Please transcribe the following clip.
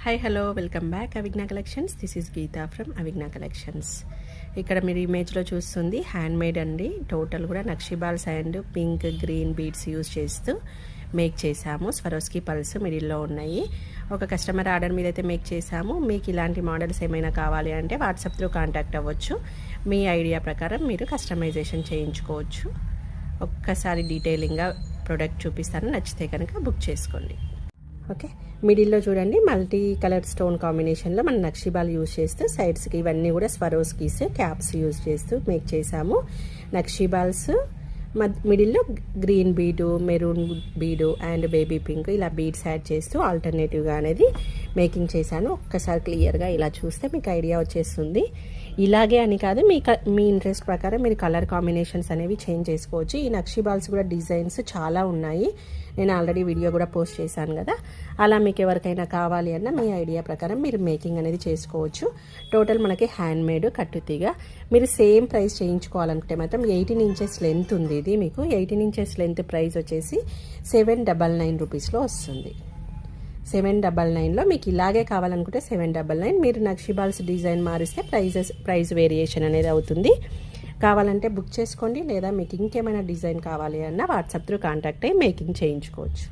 Hi hello welcome back Avigna collections. This is Geetha from Avigna collections. ఇక్కడ మీరు ఇమేజ్లో చూస్తుంది హ్యాండ్ మేడ్ అండి. టోటల్ కూడా నక్షిబాల్స్ and pink green beads use చేస్తూ మేక్ చేసాము. స్వరోస్కి పల్స్ మిడిల్లో ఉన్నాయి. ఒక కస్టమర్ ఆర్డర్ మీద అయితే మేక్ చేసాము. మీకు ఇలాంటి మోడల్స్ ఏమైనా కావాలి అంటే వాట్సాప్ త్రూ కాంటాక్ట్ అవ్వచ్చు. మీ ఐడియా ప్రకారం మీరు కస్టమైజేషన్ చేయించుకోవచ్చు. ఒక్కసారి డీటెయిలింగ్గా ప్రోడక్ట్ చూపిస్తాను, నచ్చితే కనుక బుక్ చేసుకోండి. ఓకే, మిడిల్లో చూడండి మల్టీ కలర్ స్టోన్ కాంబినేషన్లో మనం నక్షిబాల్ యూజ్ చేస్తూ సైడ్స్కి ఇవన్నీ కూడా స్వరోస్కీస్ క్యాప్స్ యూజ్ చేస్తూ మేక్ చేసాము. నక్షిబాల్స్ మిడిల్లో గ్రీన్ బీడు, మెరూన్ బీడు అండ్ బేబీ పింక్ ఇలా బీడ్స్ యాడ్ చేస్తూ ఆల్టర్నేటివ్గా అనేది మేకింగ్ చేశాను. ఒక్కసారి క్లియర్గా ఇలా చూస్తే మీకు ఐడియా వచ్చేస్తుంది. ఇలాగే అని కాదు, మీ ఇంట్రెస్ట్ ప్రకారం మీరు కలర్ కాంబినేషన్స్ అనేవి చేంజ్ చేసుకోవచ్చు. ఈ నక్షిబాల్స్ కూడా డిజైన్స్ చాలా ఉన్నాయి. నేను ఆల్రెడీ వీడియో కూడా పోస్ట్ చేశాను కదా. అలా మీకు ఎవరికైనా కావాలి అన్న మీ ఐడియా ప్రకారం మీరు మేకింగ్ అనేది చేసుకోవచ్చు. టోటల్ మనకి హ్యాండ్ మేడ్ కట్టుతీగ. మీరు సేమ్ ప్రైస్ చేయించుకోవాలనుకుంటే మాత్రం 18 ఇంచెస్ లెంత్ ఉంది. ఇది మీకు 18 ఇంచెస్ లెంత్ ప్రైస్ వచ్చేసి 799 రూపీస్లో వస్తుంది. 799లో మీకు ఇలాగే కావాలనుకుంటే 799. మీరు నక్షిబాల్స్ డిజైన్ మారిస్తే ప్రైస్ వేరియేషన్ అనేది అవుతుంది. కావాలంటే బుక్ చేసుకోండి, లేదా మీకు ఇంకేమైనా డిజైన్ కావాలి అన్న వాట్సాప్ త్రూ కాంటాక్ట్ అయ్యి మేకింగ్ చేయించుకోవచ్చు.